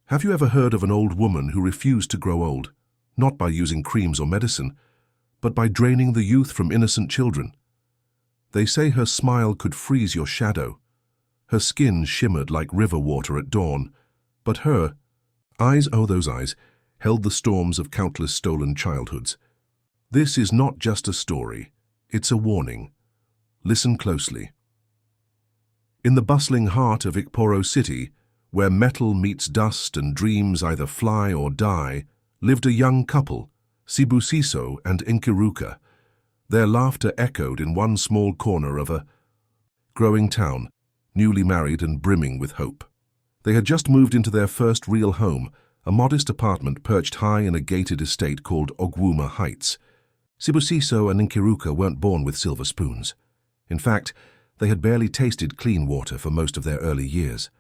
Have you ever heard of an old woman who refused to grow old, not by using creams or medicine, but by draining the youth from innocent children? They say her smile could freeze your shadow. Her skin shimmered like river water at dawn, but her eyes, oh those eyes, held the storms of countless stolen childhoods. This is not just a story, it's a warning. Listen closely. In the bustling heart of Ikporo City, where metal meets dust and dreams either fly or die, lived a young couple, Sibusiso and Nkiruka. Their laughter echoed in one small corner of a growing town, newly married and brimming with hope. They had just moved into their first real home, a modest apartment perched high in a gated estate called Ogwuma Heights. Sibusiso and Nkiruka weren't born with silver spoons. In fact, they had barely tasted clean water for most of their early years.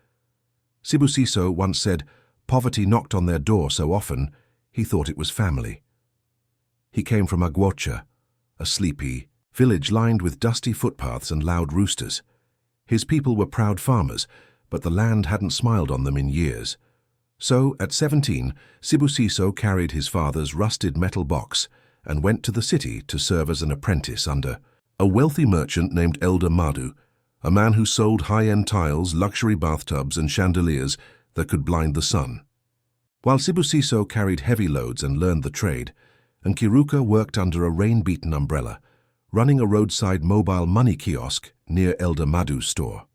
Sibusiso once said poverty knocked on their door so often he thought it was family. He came from Agwocha, a sleepy village lined with dusty footpaths and loud roosters. His people were proud farmers, but the land hadn't smiled on them in years. So, at 17, Sibusiso carried his father's rusted metal box and went to the city to serve as an apprentice under a wealthy merchant named Elder Madu, a man who sold high-end tiles, luxury bathtubs and chandeliers that could blind the sun. While Sibusiso carried heavy loads and learned the trade, Nkiruka worked under a rain-beaten umbrella, running a roadside mobile money kiosk near Elder Madu's store.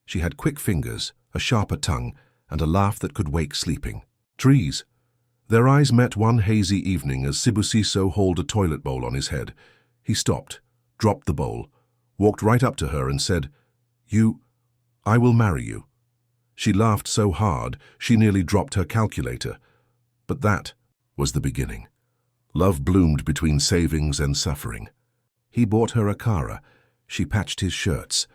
She had quick fingers, a sharper tongue, and a laugh that could wake sleeping trees. Their eyes met one hazy evening as Sibusiso hauled a toilet bowl on his head. He stopped, dropped the bowl, walked right up to her and said, I will marry you." She laughed so hard she nearly dropped her calculator. But that was the beginning. Love bloomed between savings and suffering. He bought her a kara. She patched his shirts.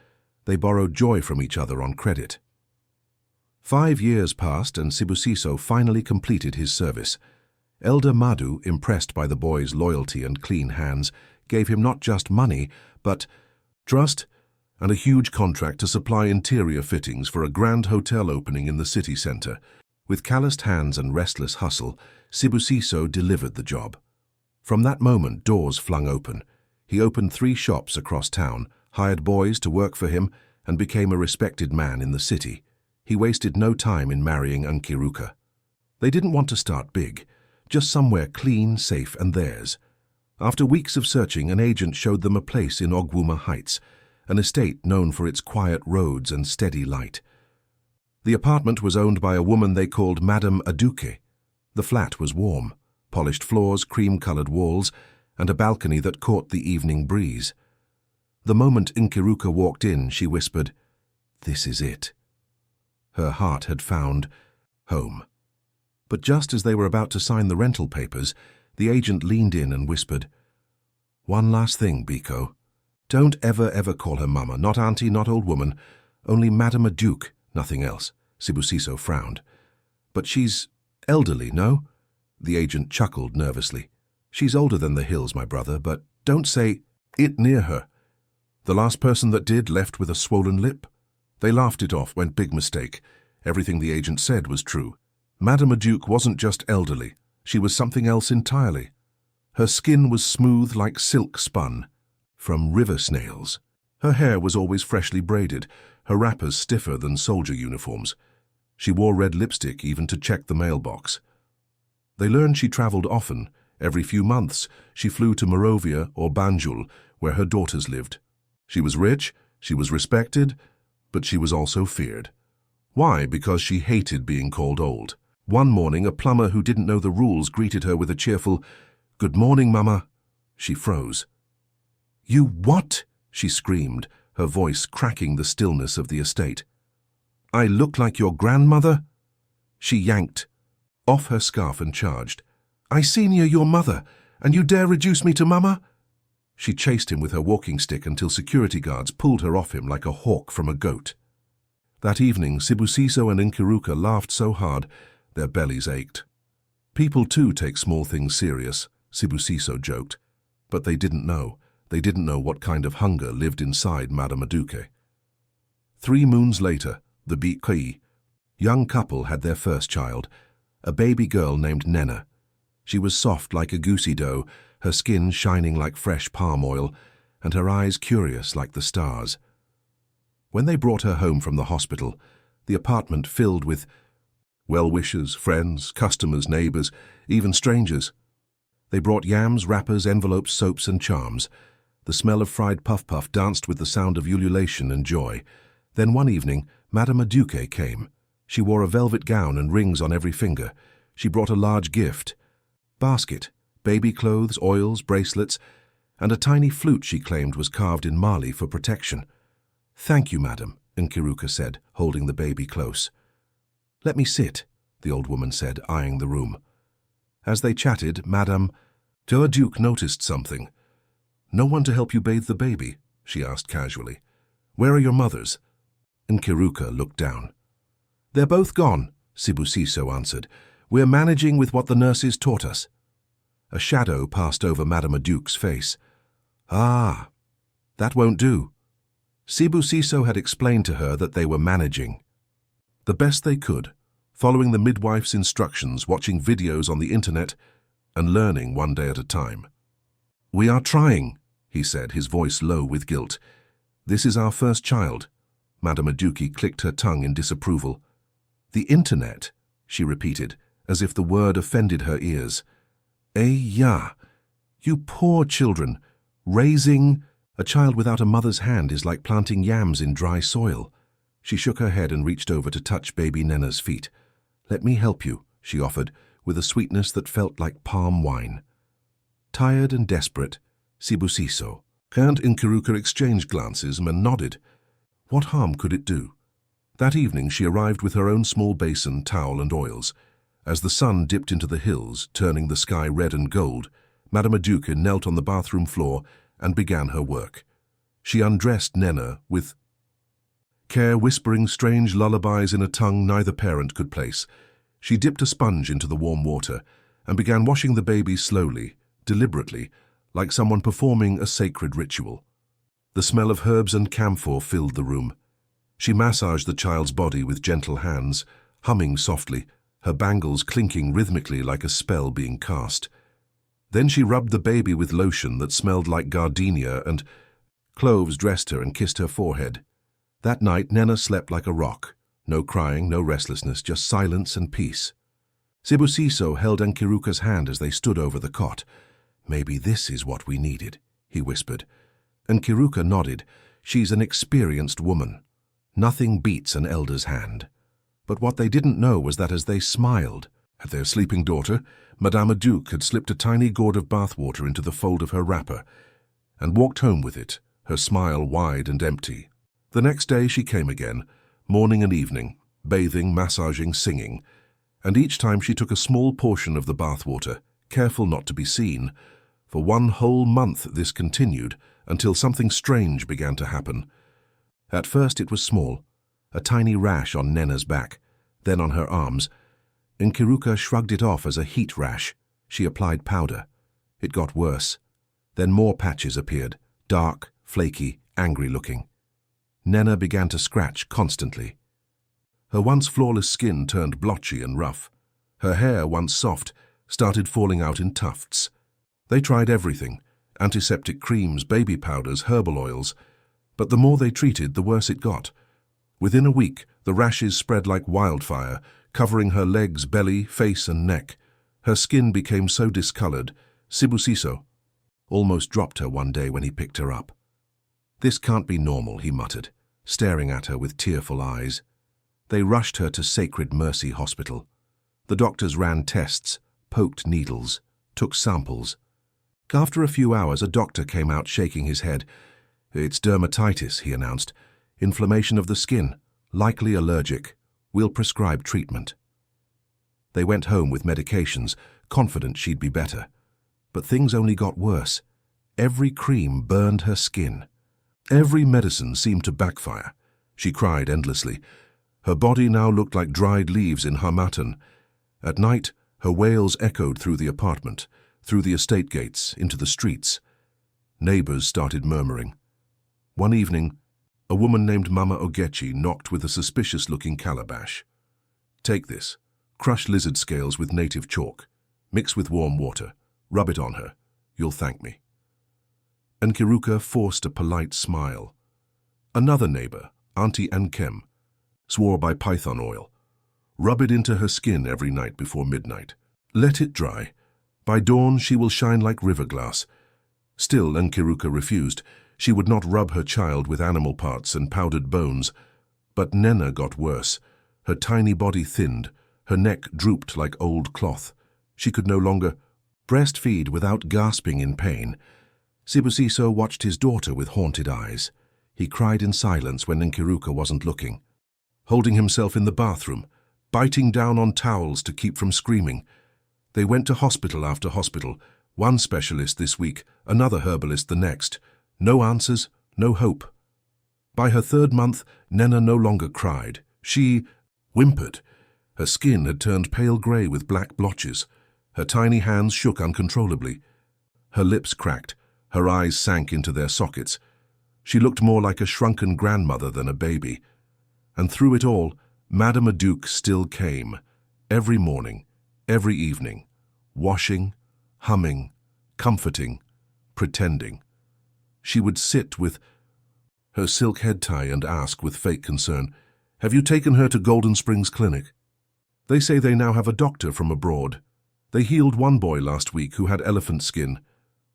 They borrowed joy from each other on credit. 5 years passed and Sibusiso finally completed his service. Elder Madu, impressed by the boy's loyalty and clean hands, gave him not just money, but trust and a huge contract to supply interior fittings for a grand hotel opening in the city center. With calloused hands and restless hustle, Sibusiso delivered the job. From that moment, doors flung open. He opened 3 shops across town, hired boys to work for him, and became a respected man in the city. He wasted no time in marrying Nkiruka. They didn't want to start big, just somewhere clean, safe, and theirs. After weeks of searching, an agent showed them a place in Ogwuma Heights, an estate known for its quiet roads and steady light. The apartment was owned by a woman they called Madame Aduke. The flat was warm, polished floors, cream-colored walls, and a balcony that caught the evening breeze. The moment Nkiruka walked in, she whispered, "This is it." Her heart had found home. But just as they were about to sign the rental papers, the agent leaned in and whispered, "One last thing, Biko. Don't ever call her Mama, not Auntie, not old woman, only Madame Duke, nothing else." Sibusiso frowned. "But she's elderly, no?" The agent chuckled nervously. "She's older than the hills, my brother, but don't say it near her. The last person that did left with a swollen lip." They laughed it off, went big mistake. Everything the agent said was true. Madame Duke wasn't just elderly. She was something else entirely. Her skin was smooth like silk spun from river snails. Her hair was always freshly braided, her wrappers stiffer than soldier uniforms. She wore red lipstick even to check the mailbox. They learned she traveled often. Every few months, she flew to Morovia or Banjul, where her daughters lived. She was rich, she was respected, but she was also feared. Why? Because she hated being called old. One morning, a plumber who didn't know the rules greeted her with a cheerful, "Good morning, Mama." She froze. "You what?" she screamed, her voice cracking the stillness of the estate. "I look like your grandmother?" She yanked off her scarf and charged. "I seen you your mother, and you dare reduce me to Mama?" She chased him with her walking stick until security guards pulled her off him like a hawk from a goat. That evening, Sibusiso and Nkiruka laughed so hard their bellies ached. "People too take small things serious," Sibusiso joked. But they didn't know. They didn't know what kind of hunger lived inside Madame Aduke. 3 moons later, the decay. Young couple had their first child, a baby girl named Nena. She was soft like a goosey dough, her skin shining like fresh palm oil, and her eyes curious like the stars. When they brought her home from the hospital, the apartment filled with well-wishers, friends, customers, neighbors, even strangers. They brought yams, wrappers, envelopes, soaps, and charms. The smell of fried puff-puff danced with the sound of ululation and joy. Then one evening, Madame Duque came. She wore a velvet gown and rings on every finger. She brought a large gift, basket, baby clothes, oils, bracelets, and a tiny flute she claimed was carved in Mali for protection. "Thank you, madam," Nkiruka said, holding the baby close. "Let me sit," the old woman said, eyeing the room. As they chatted, Madame Duque noticed something. "No one to help you bathe the baby?" she asked casually. "Where are your mothers?" Nkiruka looked down. "They're both gone," Sibusiso answered. "We're managing with what the nurses taught us." A shadow passed over Madame Duque's face. "Ah, that won't do." Sibusiso had explained to her that they were managing. The best they could, following the midwife's instructions, watching videos on the internet, and learning one day at a time. "We are trying," he said, his voice low with guilt. "This is our first child." Madame Duque clicked her tongue in disapproval. "The internet," she repeated, as if the word offended her ears. "Ya, you poor children. Raising a child without a mother's hand is like planting yams in dry soil." She shook her head and reached over to touch baby Nena's feet. "Let me help you," she offered, with a sweetness that felt like palm wine. Tired and desperate, Sibusiso and Nkiruka exchanged glances and nodded. What harm could it do? That evening she arrived with her own small basin, towel and oils. As the sun dipped into the hills, turning the sky red and gold, Madame Duque knelt on the bathroom floor and began her work. She undressed Nena with care, whispering strange lullabies in a tongue neither parent could place. She dipped a sponge into the warm water and began washing the baby slowly, deliberately, like someone performing a sacred ritual. The smell of herbs and camphor filled the room. She massaged the child's body with gentle hands, humming softly, her bangles clinking rhythmically like a spell being cast. Then she rubbed the baby with lotion that smelled like gardenia, and cloves dressed her and kissed her forehead. That night Nena slept like a rock. No crying, no restlessness, just silence and peace. Sibusiso held Nkiruka's hand as they stood over the cot. "Maybe this is what we needed," he whispered. Nkiruka nodded. She's an experienced woman. Nothing beats an elder's hand. But what they didn't know was that as they smiled at their sleeping daughter, Madame Duque had slipped a tiny gourd of bathwater into the fold of her wrapper and walked home with it, her smile wide and empty. The next day she came again, morning and evening, bathing, massaging, singing, and each time she took a small portion of the bathwater, careful not to be seen. For 1 whole month this continued, until something strange began to happen. At first it was small, a tiny rash on Nena's back, then on her arms. Nkiruka shrugged it off as a heat rash. She applied powder. It got worse. Then more patches appeared, dark, flaky, angry-looking. Nena began to scratch constantly. Her once flawless skin turned blotchy and rough. Her hair, once soft, started falling out in tufts. They tried everything, antiseptic creams, baby powders, herbal oils, but the more they treated, the worse it got. Within a week, the rashes spread like wildfire, covering her legs, belly, face and neck. Her skin became so discolored, Sibusiso almost dropped her one day when he picked her up. "This can't be normal," he muttered, staring at her with tearful eyes. They rushed her to Sacred Mercy Hospital. The doctors ran tests, poked needles, took samples. After a few hours, a doctor came out shaking his head. "It's dermatitis," he announced. "Inflammation of the skin, likely allergic. We'll prescribe treatment." They went home with medications, confident she'd be better. But things only got worse. Every cream burned her skin. Every medicine seemed to backfire. She cried endlessly. Her body now looked like dried leaves in Harmattan. At night, her wails echoed through the apartment, through the estate gates, into the streets. Neighbors started murmuring. One evening, a woman named Mama Ogechi knocked with a suspicious-looking calabash. Take this. Crush lizard scales with native chalk. Mix with warm water. Rub it on her. You'll thank me." Nkiruka forced a polite smile. Another neighbor, Auntie Nkem, swore by python oil. "Rub it into her skin every night before midnight. Let it dry. By dawn she will shine like river glass." Still, Nkiruka refused. She would not rub her child with animal parts and powdered bones. But Nena got worse. Her tiny body thinned. Her neck drooped like old cloth. She could no longer breastfeed without gasping in pain. Sibusiso watched his daughter with haunted eyes. He cried in silence when Nkiruka wasn't looking, holding himself in the bathroom, biting down on towels to keep from screaming. They went to hospital after hospital, one specialist this week, another herbalist the next. No answers, no hope. By her 3rd month, Nena no longer cried. She whimpered. Her skin had turned pale grey with black blotches. Her tiny hands shook uncontrollably. Her lips cracked. Her eyes sank into their sockets. She looked more like a shrunken grandmother than a baby. And through it all, Madame Duke still came, every morning, every evening, washing, humming, comforting, pretending. She would sit with her silk head tie and ask with fake concern, "Have you taken her to Golden Springs Clinic? They say they now have a doctor from abroad. They healed one boy last week who had elephant skin.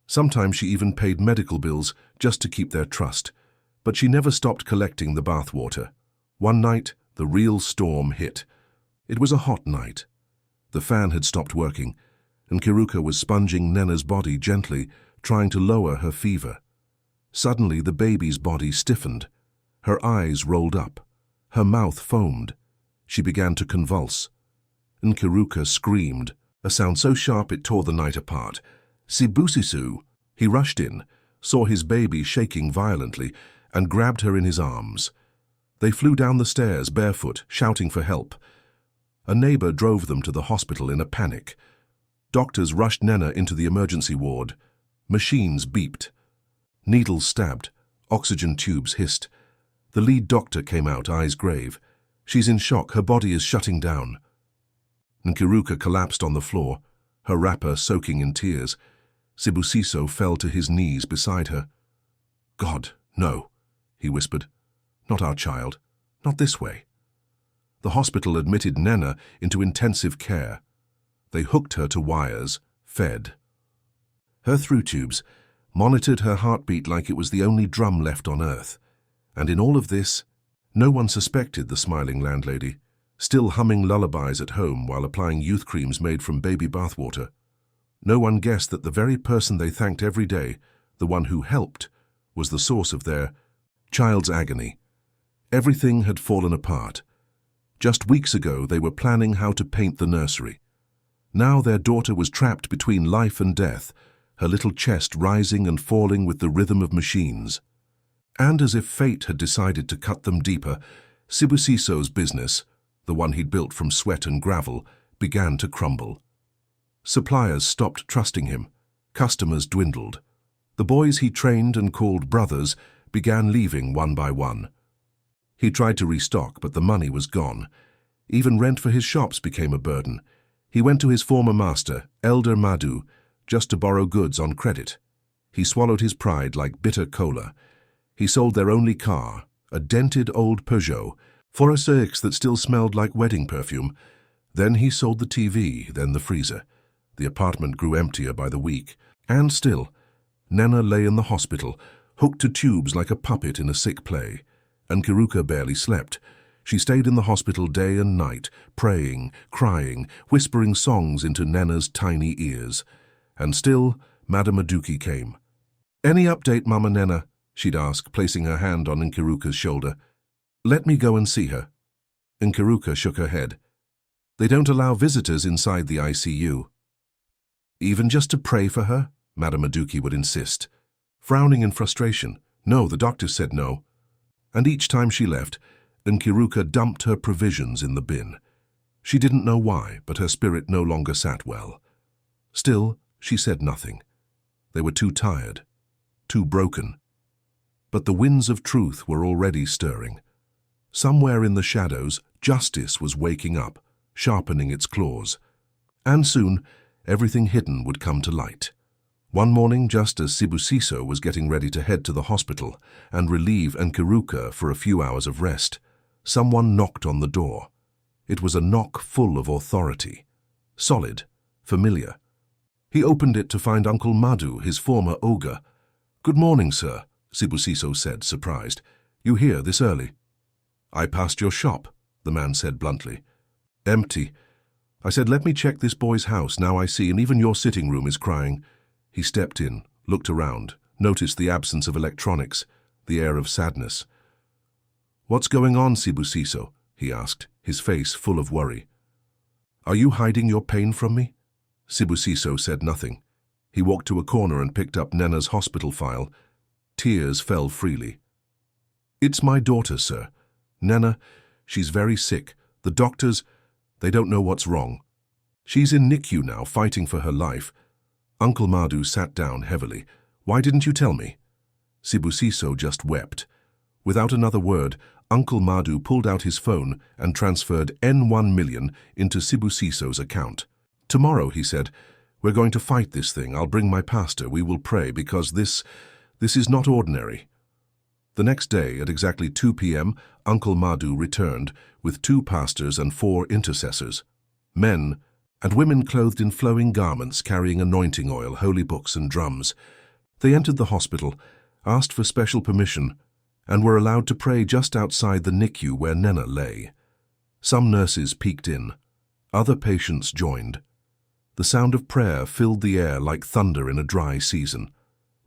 Sometimes she even paid medical bills just to keep their trust. But she never stopped collecting the bathwater. One night, the real storm hit. It was a hot night. The fan had stopped working, and Nkiruka was sponging Nena's body gently, trying to lower her fever. Suddenly, the baby's body stiffened. Her eyes rolled up. Her mouth foamed. She began to convulse. Nkiruka screamed, a sound so sharp it tore the night apart. "Sibusiso!" He rushed in, saw his baby shaking violently, and grabbed her in his arms. They flew down the stairs barefoot, shouting for help. A neighbor drove them to the hospital in a panic. Doctors rushed Nena into the emergency ward. Machines beeped. Needles stabbed. Oxygen tubes hissed. The lead doctor came out, eyes grave. "She's in shock. Her body is shutting down." Nkiruka collapsed on the floor, her wrapper soaking in tears. Sibusiso fell to his knees beside her. "God, no," he whispered. "Not our child. Not this way." The hospital admitted Nena into intensive care. They hooked her to wires, fed. Her through tubes monitored her heartbeat like it was the only drum left on earth. And in all of this, no one suspected the smiling landlady, still humming lullabies at home while applying youth creams made from baby bathwater. No one guessed that the very person they thanked every day, the one who helped, was the source of their child's agony. Everything had fallen apart. Just weeks ago, they were planning how to paint the nursery. Now their daughter was trapped between life and death, her little chest rising and falling with the rhythm of machines. And as if fate had decided to cut them deeper, Sibusiso's business, the one he'd built from sweat and gravel, began to crumble. Suppliers stopped trusting him. Customers dwindled. The boys he trained and called brothers began leaving one by one. He tried to restock, but the money was gone. Even rent for his shops became a burden. He went to his former master, Elder Madu, just to borrow goods on credit. He swallowed his pride like bitter cola. He sold their only car, a dented old Peugeot, for a Seix that still smelled like wedding perfume. Then he sold the TV, then the freezer. The apartment grew emptier by the week. And still, Nena lay in the hospital, hooked to tubes like a puppet in a sick play. And Nkiruka barely slept. She stayed in the hospital day and night, praying, crying, whispering songs into Nena's tiny ears. And still, Madame Aduki came. "Any update, Mama Nena?" she'd ask, placing her hand on Nkiruka's shoulder. "Let me go and see her." Nkiruka shook her head. "They don't allow visitors inside the ICU." "Even just to pray for her?" Madame Aduki would insist. Frowning in frustration, "No, the doctor said no." And each time she left, Nkiruka dumped her provisions in the bin. She didn't know why, but her spirit no longer sat well. Still, she said nothing. They were too tired, too broken. But the winds of truth were already stirring. Somewhere in the shadows, justice was waking up. sharpening its claws. And soon, everything hidden would come to light. One morning, just as Sibusiso was getting ready to head to the hospital and relieve Nkiruka for a few hours of rest, someone knocked on the door. It was a knock full of authority. Solid, familiar. He opened it to find Uncle Madu, his former ogre. "Good morning, sir," Sibusiso said, surprised. "You here this early?" "I passed your shop," the man said bluntly. "Empty. I said, let me check this boy's house, now I see, and even your sitting room is crying." He stepped in, looked around, noticed the absence of electronics, the air of sadness. "What's going on, Sibusiso?" he asked, his face full of worry. "Are you hiding your pain from me?" Sibusiso said nothing. He walked to a corner and picked up Nena's hospital file. Tears fell freely. "It's my daughter, sir. Nena, she's very sick. The doctors, they don't know what's wrong. She's in NICU now, fighting for her life." Uncle Madu sat down heavily. "Why didn't you tell me?" Sibusiso just wept. Without another word, Uncle Madu pulled out his phone and transferred N1 million into Sibusiso's account. "Tomorrow," he said, "we're going to fight this thing. I'll bring my pastor. We will pray, because this is not ordinary." The next day, at exactly 2 p.m., Uncle Madu returned with 2 pastors and 4 intercessors. Men and women clothed in flowing garments, carrying anointing oil, holy books and drums. They entered the hospital, asked for special permission, and were allowed to pray just outside the NICU where Nena lay. Some nurses peeked in. Other patients joined. The sound of prayer filled the air like thunder in a dry season.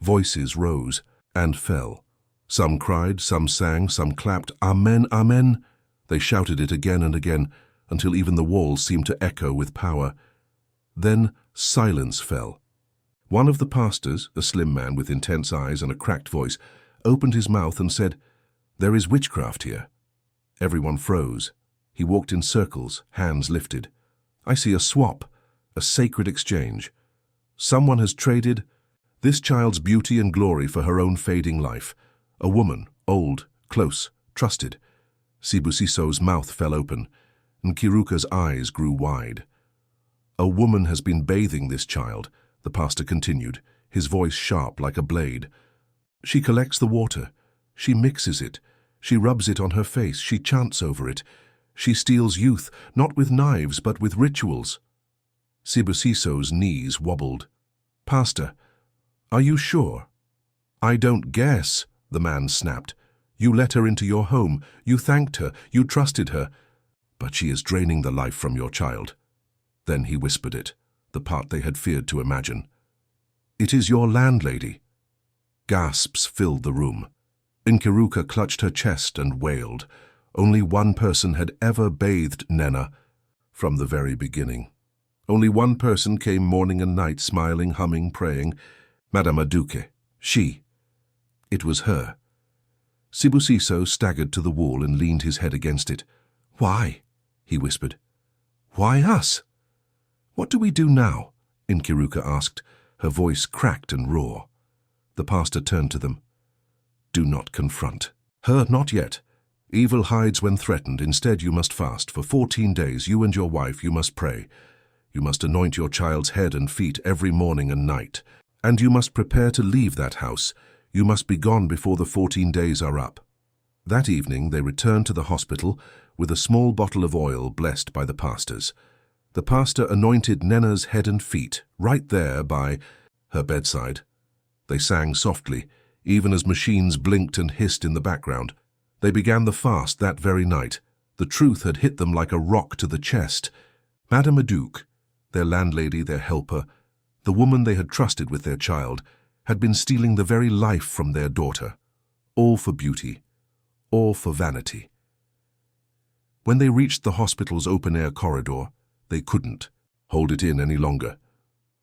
Voices rose and fell. Some cried, some sang, some clapped, "Amen, Amen." They shouted it again and again, until even the walls seemed to echo with power. Then silence fell. One of the pastors, a slim man with intense eyes and a cracked voice, opened his mouth and said, "There is witchcraft here." Everyone froze. He walked in circles, hands lifted. "I see a swap, a sacred exchange. Someone has traded this child's beauty and glory for her own fading life. A woman, old, close, trusted." Sibusiso's mouth fell open, and Nkiruka's eyes grew wide. "A woman has been bathing this child," the pastor continued, his voice sharp like a blade. "She collects the water. She mixes it. She rubs it on her face. She chants over it. She steals youth, not with knives, but with rituals." Sibusiso's knees wobbled. "Pastor, are you sure?" "I don't guess," the man snapped. "You let her into your home. You thanked her. You trusted her. But she is draining the life from your child." Then he whispered it, the part they had feared to imagine. "It is your landlady." Gasps filled the room. Nkiruka clutched her chest and wailed. Only one person had ever bathed Nena from the very beginning. Only one person came morning and night, smiling, humming, praying. Madame Aduke. She. It was her. Sibusiso staggered to the wall and leaned his head against it. "Why?" he whispered. "Why us?" "What do we do now?" Nkiruka asked, her voice cracked and raw. The pastor turned to them. "Do not confront her, not yet. Evil hides when threatened. Instead, you must fast. For 14 days, you and your wife, you must pray. You must anoint your child's head and feet every morning and night. And you must prepare to leave that house. You must be gone before the 14 days are up." That evening, they returned to the hospital with a small bottle of oil blessed by the pastors. The pastor anointed Nena's head and feet, right there by her bedside. They sang softly, even as machines blinked and hissed in the background. They began the fast that very night. The truth had hit them like a rock to the chest. Madame Aduke, their landlady, their helper, the woman they had trusted with their child, had been stealing the very life from their daughter. All for beauty, all for vanity. When they reached the hospital's open-air corridor, they couldn't hold it in any longer.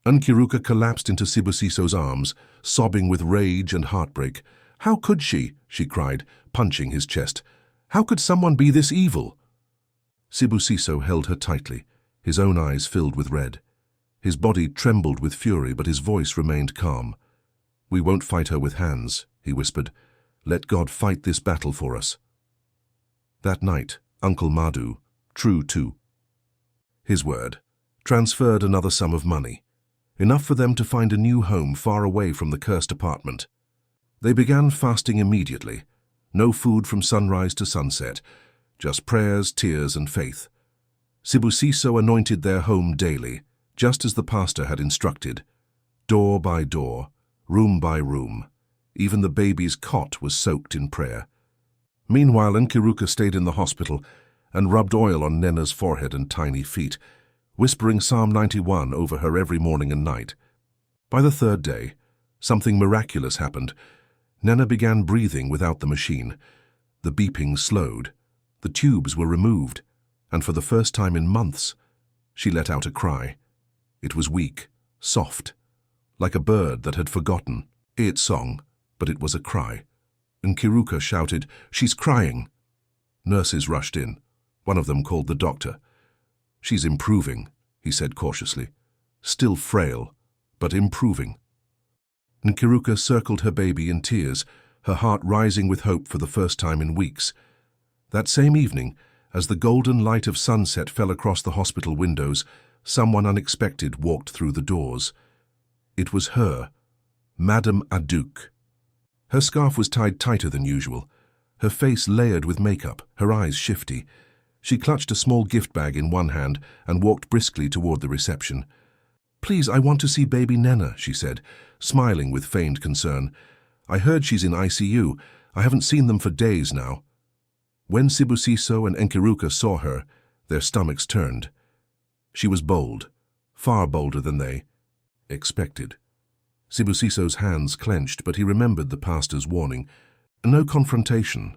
Nkiruka collapsed into Sibusiso's arms, sobbing with rage and heartbreak. "How could she?" she cried, punching his chest. "How could someone be this evil?" Sibusiso held her tightly, his own eyes filled with red. His body trembled with fury, but his voice remained calm. "We won't fight her with hands," he whispered. "Let God fight this battle for us." That night, Uncle Madu, true too, His word. Transferred another sum of money. Enough for them to find a new home far away from the cursed apartment. They began fasting immediately. No food from sunrise to sunset. Just prayers, tears, and faith. Sibusiso anointed their home daily, just as the pastor had instructed. Door by door, room by room. Even the baby's cot was soaked in prayer. Meanwhile, Nkiruka stayed in the hospital and rubbed oil on Nena's forehead and tiny feet, whispering Psalm 91 over her every morning and night. By the third day, something miraculous happened. Nena began breathing without the machine. The beeping slowed. The tubes were removed, and for the first time in months, she let out a cry. It was weak, soft, like a bird that had forgotten its song, but it was a cry. Nkiruka shouted, "She's crying!" Nurses rushed in. One of them called the doctor. "She's improving," he said cautiously. "Still frail, but improving." Nkiruka circled her baby in tears, her heart rising with hope for the first time in weeks. That same evening, as the golden light of sunset fell across the hospital windows, someone unexpected walked through the doors. It was her, Madame Aduke. Her scarf was tied tighter than usual, her face layered with makeup, her eyes shifty. She clutched a small gift bag in one hand and walked briskly toward the reception. "Please, I want to see baby Nena," she said, smiling with feigned concern. "I heard she's in ICU. I haven't seen them for days now." When Sibusiso and Nkiruka saw her, their stomachs turned. She was bold, far bolder than they expected. Sibusiso's hands clenched, but he remembered the pastor's warning. No confrontation.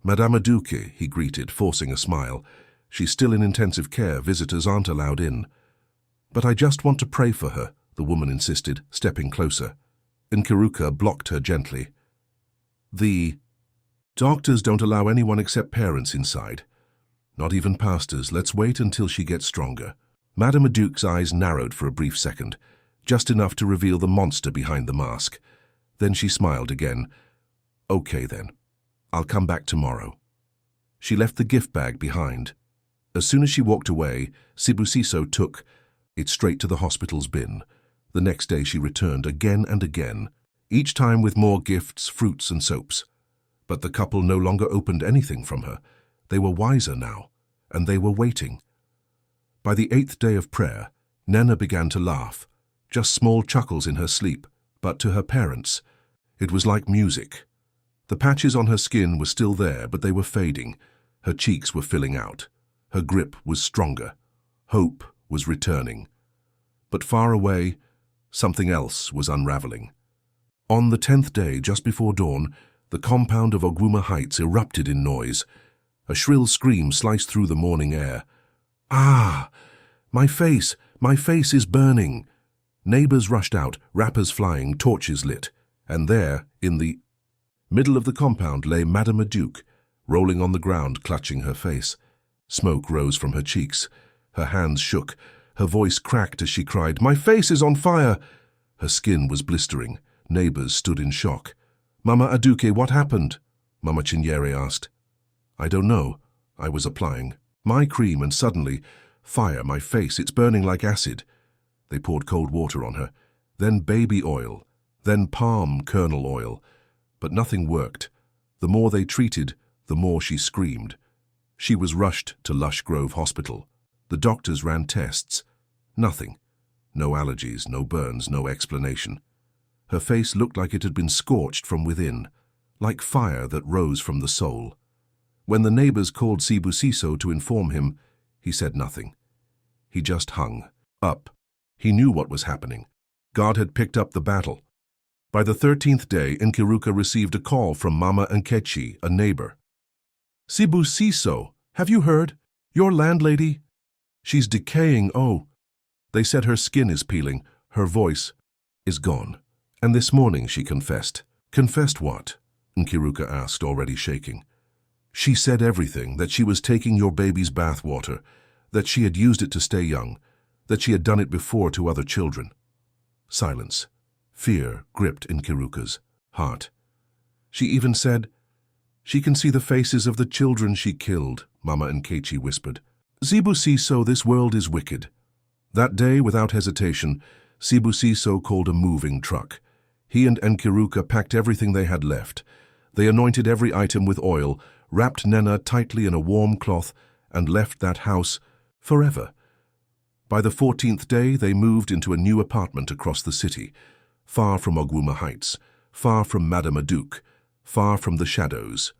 "Madame Aduke," he greeted, forcing a smile. "She's still in intensive care. Visitors aren't allowed in." "But I just want to pray for her," the woman insisted, stepping closer. Nkiruka blocked her gently. "The doctors don't allow anyone except parents inside. Not even pastors. Let's wait until she gets stronger." Madame Aduke's eyes narrowed for a brief second, just enough to reveal the monster behind the mask. Then she smiled again. "Okay then. I'll come back tomorrow." She left the gift bag behind. As soon as she walked away, Sibusiso took it straight to the hospital's bin. The next day she returned again and again, each time with more gifts, fruits and soaps. But the couple no longer opened anything from her. They were wiser now, and they were waiting. By the 8th day of prayer, Nena began to laugh, just small chuckles in her sleep, but to her parents, it was like music. The patches on her skin were still there, but they were fading. Her cheeks were filling out. Her grip was stronger. Hope was returning. But far away, something else was unraveling. On the 10th day, just before dawn, the compound of Ogwuma Heights erupted in noise. A shrill scream sliced through the morning air. "Ah! My face is burning!" Neighbors rushed out, wrappers flying, torches lit. And there, in the middle of the compound, lay Madame Aduke, rolling on the ground, clutching her face. Smoke rose from her cheeks. Her hands shook. Her voice cracked as she cried, "My face is on fire!" Her skin was blistering. Neighbors stood in shock. "Mama Aduke, what happened?" Mama Chinyere asked. "I don't know. I was applying my cream and suddenly, fire, my face, it's burning like acid." They poured cold water on her, then baby oil, then palm kernel oil. But nothing worked. The more they treated, the more she screamed. She was rushed to Lush Grove Hospital. The doctors ran tests. Nothing. No allergies, no burns, no explanation. Her face looked like it had been scorched from within, like fire that rose from the soul. When the neighbors called Sibusiso to inform him, he said nothing. He just hung up. He knew what was happening. God had picked up the battle. By the 13th day, Nkiruka received a call from Mama Nkechi, a neighbor. "Sibusiso, have you heard? Your landlady? She's decaying, oh." They said her skin is peeling, her voice is gone. And this morning she confessed. "Confessed what?" Nkiruka asked, already shaking. "She said everything, that she was taking your baby's bath water, that she had used it to stay young, that she had done it before to other children." Silence. Fear gripped Nkiruka's heart. She even said, "She can see the faces of the children she killed," Mama Nkechi whispered. Sibusiso, this world is wicked. That day, without hesitation, Sibusiso called a moving truck. He and Nkiruka packed everything they had left. They anointed every item with oil, wrapped Nena tightly in a warm cloth, and left that house forever. By the 14th day, they moved into a new apartment across the city, far from Ogwuma Heights, far from Madame Aduke, far from the shadows.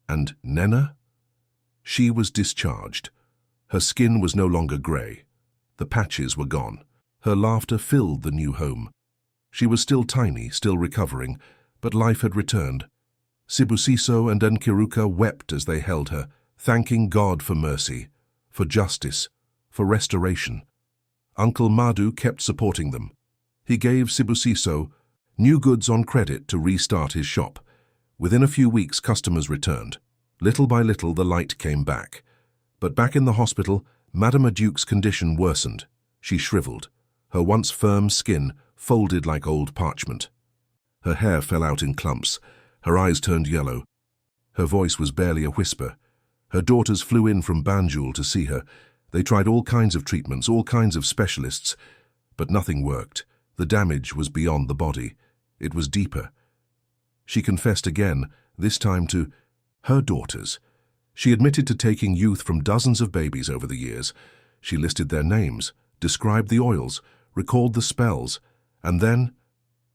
And Nena? She was discharged. Her skin was no longer grey. The patches were gone. Her laughter filled the new home. She was still tiny, still recovering, but life had returned. Sibusiso and Nkiruka wept as they held her, thanking God for mercy, for justice, for restoration. Uncle Madu kept supporting them. He gave Sibusiso new goods on credit to restart his shop. Within a few weeks, customers returned. Little by little, the light came back. But back in the hospital, Madame Aduke's condition worsened. She shriveled. Her once firm skin folded like old parchment. Her hair fell out in clumps. Her eyes turned yellow. Her voice was barely a whisper. Her daughters flew in from Banjul to see her. They tried all kinds of treatments, all kinds of specialists, but nothing worked. The damage was beyond the body. It was deeper. She confessed again, this time to her daughters. She admitted to taking youth from dozens of babies over the years. She listed their names, described the oils, recalled the spells, and then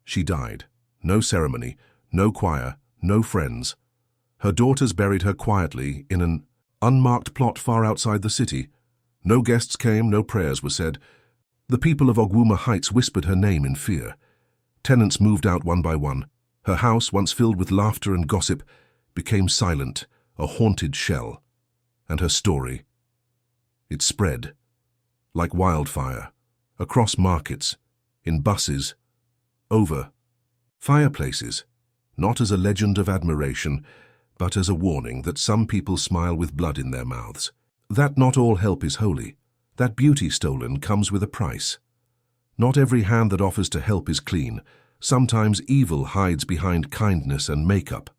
she died. No ceremony, no choir, no friends. Her daughters buried her quietly in an unmarked plot far outside the city. No guests came, no prayers were said. The people of Ogwuma Heights whispered her name in fear. Tenants moved out one by one. Her house, once filled with laughter and gossip, became silent, a haunted shell. And her story, it spread like wildfire, across markets, in buses, over fireplaces, not as a legend of admiration, but as a warning that some people smile with blood in their mouths. That not all help is holy. That beauty stolen comes with a price. Not every hand that offers to help is clean. Sometimes evil hides behind kindness and makeup.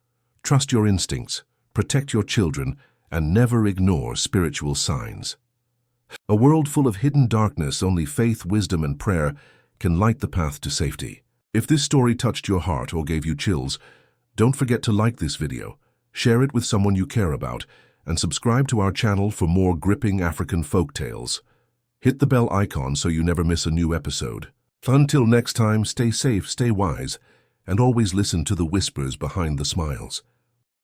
Trust your instincts, protect your children, and never ignore spiritual signs. A world full of hidden darkness, only faith, wisdom, and prayer can light the path to safety. If this story touched your heart or gave you chills, don't forget to like this video, share it with someone you care about, and subscribe to our channel for more gripping African folk tales. Hit the bell icon so you never miss a new episode. Until next time, stay safe, stay wise, and always listen to the whispers behind the smiles.